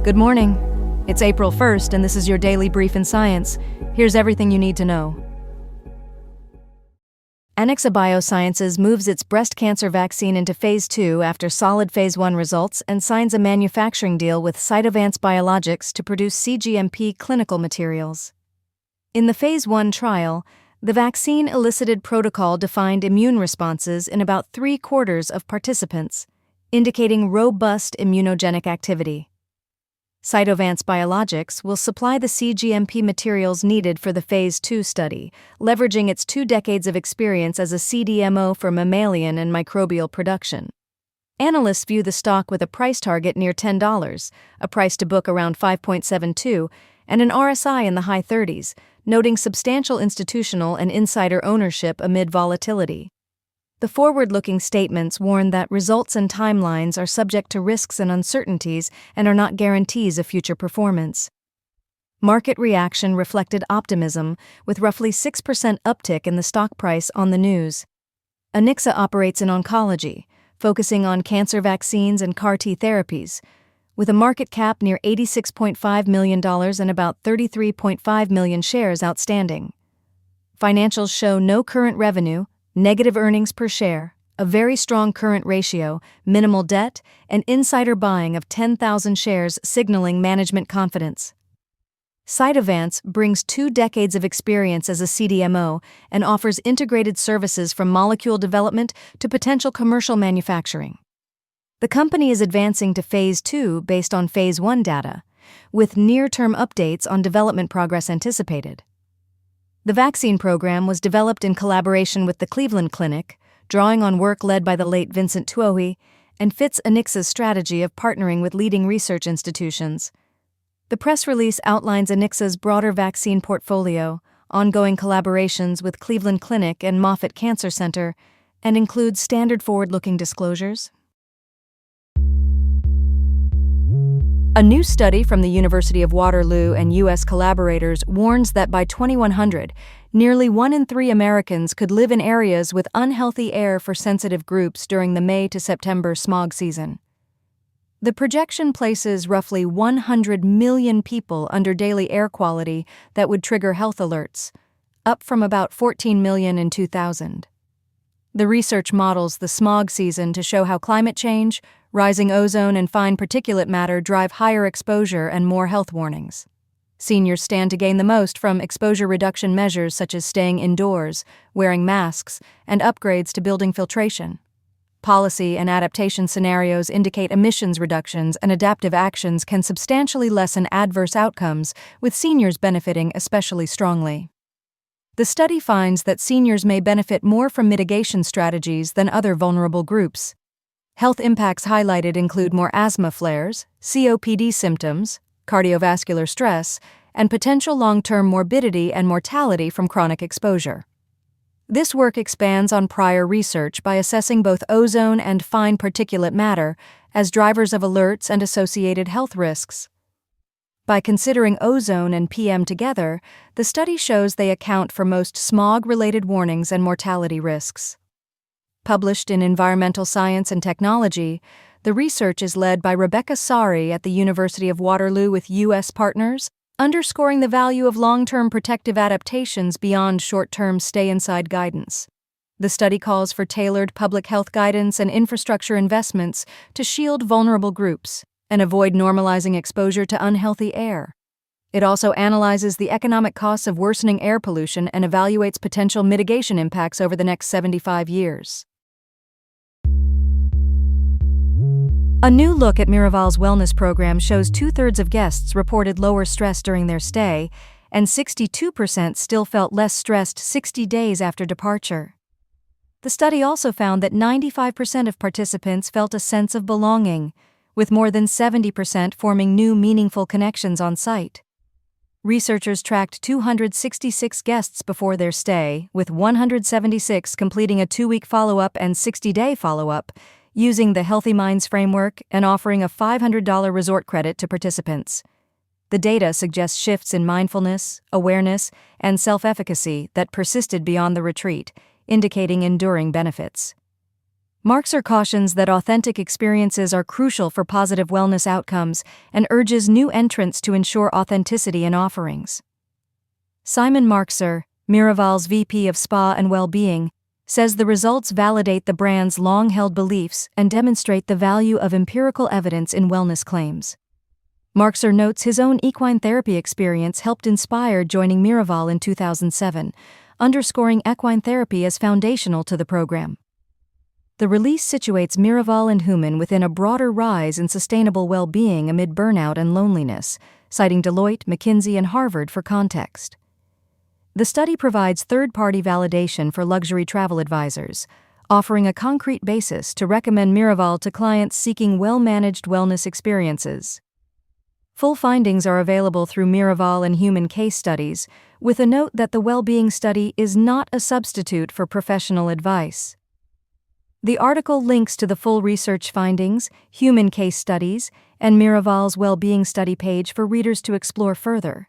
Good morning. It's April 1st, and this is your daily brief in science. Here's everything you need to know. Anixa Biosciences moves its breast cancer vaccine into Phase 2 after solid Phase 1 results and signs a manufacturing deal with Cytovance Biologics to produce cGMP clinical materials. In the Phase 1 trial, the vaccine elicited protocol-defined immune responses in about 3/4 of participants, indicating robust immunogenic activity. Cytovance Biologics will supply the cGMP materials needed for the Phase 2 study, leveraging its 2 decades of experience as a CDMO for mammalian and microbial production. Analysts view the stock with a price target near $10, a price to book around 5.72, and an RSI in the high 30s, noting substantial institutional and insider ownership amid volatility. The forward-looking statements warn that results and timelines are subject to risks and uncertainties and are not guarantees of future performance. Market reaction reflected optimism, with roughly 6% uptick in the stock price on the news. Anixa operates in oncology, focusing on cancer vaccines and CAR-T therapies, with a market cap near $86.5 million and about 33.5 million shares outstanding. Financials show no current revenue, negative earnings per share, a very strong current ratio, minimal debt, and insider buying of 10,000 shares signaling management confidence. Cytovance brings 2 decades of experience as a CDMO and offers integrated services from molecule development to potential commercial manufacturing. The company is advancing to Phase 2 based on Phase 1 data, with near-term updates on development progress anticipated. The vaccine program was developed in collaboration with the Cleveland Clinic, drawing on work led by the late Vincent Tuohy, and fits Anixa's strategy of partnering with leading research institutions. The press release outlines Anixa's broader vaccine portfolio, ongoing collaborations with Cleveland Clinic and Moffitt Cancer Center, and includes standard forward-looking disclosures. A new study from the University of Waterloo and U.S. collaborators warns that by 2100, nearly 1 in 3 Americans could live in areas with unhealthy air for sensitive groups during the May to September smog season. The projection places roughly 100 million people under daily air quality that would trigger health alerts, up from about 14 million in 2000. The research models the smog season to show how climate change, rising ozone, and fine particulate matter drive higher exposure and more health warnings. Seniors stand to gain the most from exposure reduction measures such as staying indoors, wearing masks, and upgrades to building filtration. Policy and adaptation scenarios indicate emissions reductions and adaptive actions can substantially lessen adverse outcomes, with seniors benefiting especially strongly. The study finds that seniors may benefit more from mitigation strategies than other vulnerable groups. Health impacts highlighted include more asthma flares, COPD symptoms, cardiovascular stress, and potential long-term morbidity and mortality from chronic exposure. This work expands on prior research by assessing both ozone and fine particulate matter as drivers of alerts and associated health risks. By considering ozone and PM together, the study shows they account for most smog-related warnings and mortality risks. Published in Environmental Science and Technology, the research is led by Rebecca Sari at the University of Waterloo with U.S. partners, underscoring the value of long-term protective adaptations beyond short-term stay-inside guidance. The study calls for tailored public health guidance and infrastructure investments to shield vulnerable groups and avoid normalizing exposure to unhealthy air. It also analyzes the economic costs of worsening air pollution and evaluates potential mitigation impacts over the next 75 years. A new look at Miraval's wellness program shows 2/3 of guests reported lower stress during their stay, and 62% still felt less stressed 60 days after departure. The study also found that 95% of participants felt a sense of belonging, with more than 70% forming new meaningful connections on site. Researchers tracked 266 guests before their stay, with 176 completing a 2-week follow-up and 60-day follow-up, using the Healthy Minds framework and offering a $500 resort credit to participants. The data suggests shifts in mindfulness, awareness, and self-efficacy that persisted beyond the retreat, indicating enduring benefits. Marxer cautions that authentic experiences are crucial for positive wellness outcomes and urges new entrants to ensure authenticity in offerings. Simon Marxer, Miraval's VP of Spa and Well-being, says the results validate the brand's long-held beliefs and demonstrate the value of empirical evidence in wellness claims. Marxer notes his own equine therapy experience helped inspire joining Miraval in 2007, underscoring equine therapy as foundational to the program. The release situates Miraval and Human within a broader rise in sustainable well-being amid burnout and loneliness, citing Deloitte, McKinsey, and Harvard for context. The study provides third-party validation for luxury travel advisors, offering a concrete basis to recommend Miraval to clients seeking well-managed wellness experiences. Full findings are available through Miraval and Human case studies, with a note that the well-being study is not a substitute for professional advice. The article links to the full research findings, Human case studies, and Miraval's well-being study page for readers to explore further.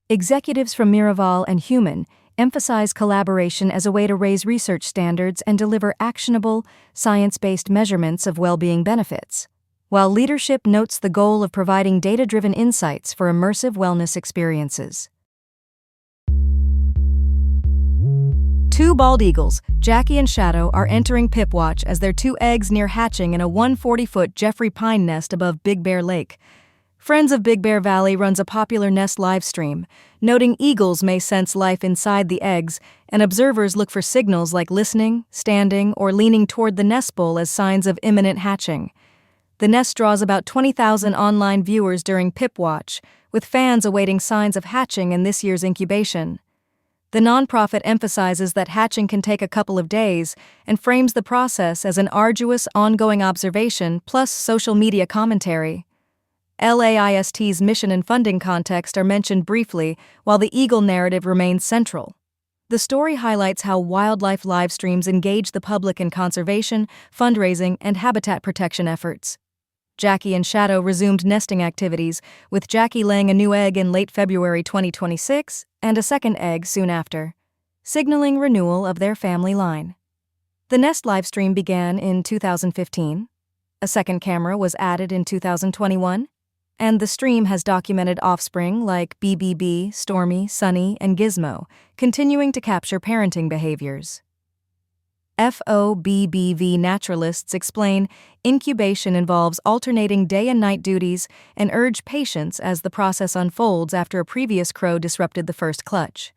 Executives from Miraval and Human emphasize collaboration as a way to raise research standards and deliver actionable, science-based measurements of well-being benefits, while leadership notes the goal of providing data-driven insights for immersive wellness experiences. Two bald eagles, Jackie and Shadow, are entering Pipwatch as their two eggs near hatching in a 140-foot Jeffrey Pine nest above Big Bear Lake. Friends of Big Bear Valley runs a popular nest livestream, noting eagles may sense life inside the eggs, and observers look for signals like listening, standing, or leaning toward the nest bowl as signs of imminent hatching. The nest draws about 20,000 online viewers during Pipwatch, with fans awaiting signs of hatching in this year's incubation. The nonprofit emphasizes that hatching can take a couple of days and frames the process as an arduous, ongoing observation plus social media commentary. LAIST's mission and funding context are mentioned briefly, while the eagle narrative remains central. The story highlights how wildlife live streams engage the public in conservation, fundraising, and habitat protection efforts. Jackie and Shadow resumed nesting activities, with Jackie laying a new egg in late February 2026 and a second egg soon after, signaling renewal of their family line. The nest livestream began in 2015, a second camera was added in 2021, and the stream has documented offspring like BBB, Stormy, Sunny, and Gizmo, continuing to capture parenting behaviors. FOBBV naturalists explain incubation involves alternating day and night duties and urge patience as the process unfolds after a previous crow disrupted the first clutch.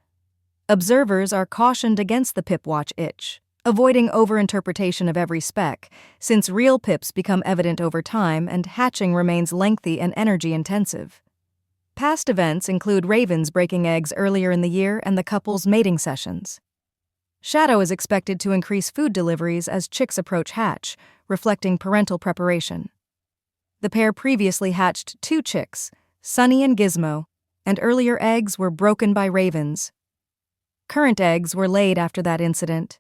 Observers are cautioned against the Pipwatch itch, avoiding overinterpretation of every speck, since real pips become evident over time and hatching remains lengthy and energy-intensive. Past events include ravens breaking eggs earlier in the year and the couple's mating sessions. Shadow is expected to increase food deliveries as chicks approach hatch, reflecting parental preparation. The pair previously hatched 2 chicks, Sunny and Gizmo, and earlier eggs were broken by ravens. Current eggs were laid after that incident.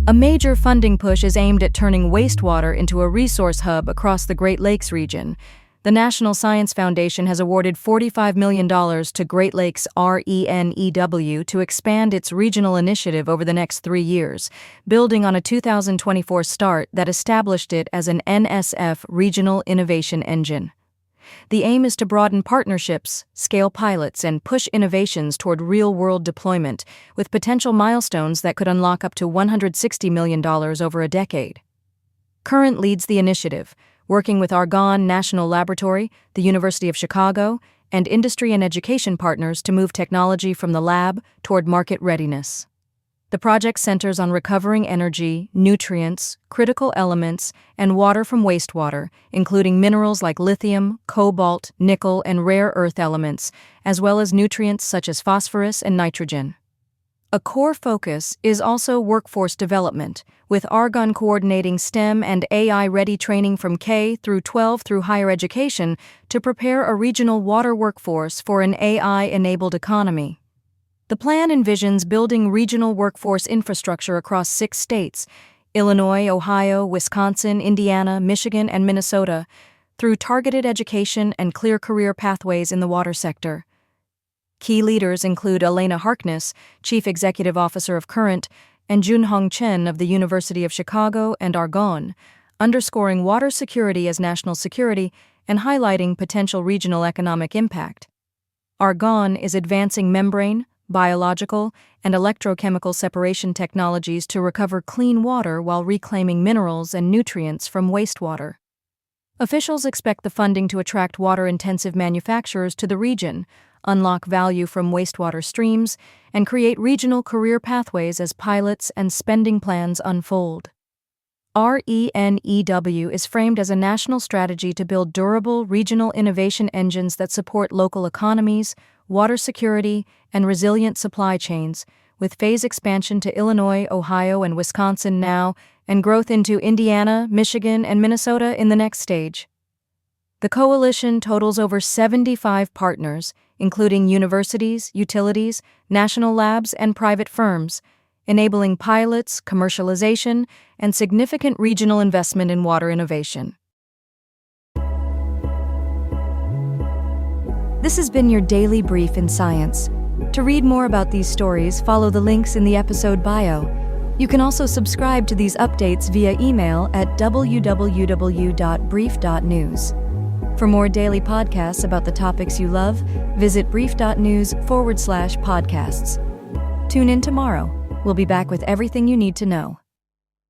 A major funding push is aimed at turning wastewater into a resource hub across the Great Lakes region. The National Science Foundation has awarded $45 million to Great Lakes RENEW to expand its regional initiative over the next 3 years, building on a 2024 start that established it as an NSF Regional Innovation Engine. The aim is to broaden partnerships, scale pilots, and push innovations toward real-world deployment, with potential milestones that could unlock up to $160 million over a decade. Current leads the initiative, working with Argonne National Laboratory, the University of Chicago, and industry and education partners to move technology from the lab toward market readiness. The project centers on recovering energy, nutrients, critical elements, and water from wastewater, including minerals like lithium, cobalt, nickel, and rare earth elements, as well as nutrients such as phosphorus and nitrogen. A core focus is also workforce development, with Argonne coordinating STEM and AI-ready training from K through 12 through higher education to prepare a regional water workforce for an AI-enabled economy. The plan envisions building regional workforce infrastructure across 6 states, Illinois, Ohio, Wisconsin, Indiana, Michigan, and Minnesota, through targeted education and clear career pathways in the water sector. Key leaders include Elena Harkness, Chief Executive Officer of Current, and Junhong Chen of the University of Chicago and Argonne, underscoring water security as national security and highlighting potential regional economic impact. Argonne is advancing membrane, biological, and electrochemical separation technologies to recover clean water while reclaiming minerals and nutrients from wastewater. Officials expect the funding to attract water-intensive manufacturers to the region, unlock value from wastewater streams, and create regional career pathways as pilots and spending plans unfold. RENEW is framed as a national strategy to build durable, regional innovation engines that support local economies, water security, and resilient supply chains, with phase expansion to Illinois, Ohio, and Wisconsin now, and growth into Indiana, Michigan, and Minnesota in the next stage. The coalition totals over 75 partners, including universities, utilities, national labs, and private firms, enabling pilots, commercialization, and significant regional investment in water innovation. This has been your daily brief in science. To read more about these stories, follow the links in the episode bio. You can also subscribe to these updates via email at www.brief.news. For more daily podcasts about the topics you love, visit brief.news/podcasts. Tune in tomorrow. We'll be back with everything you need to know.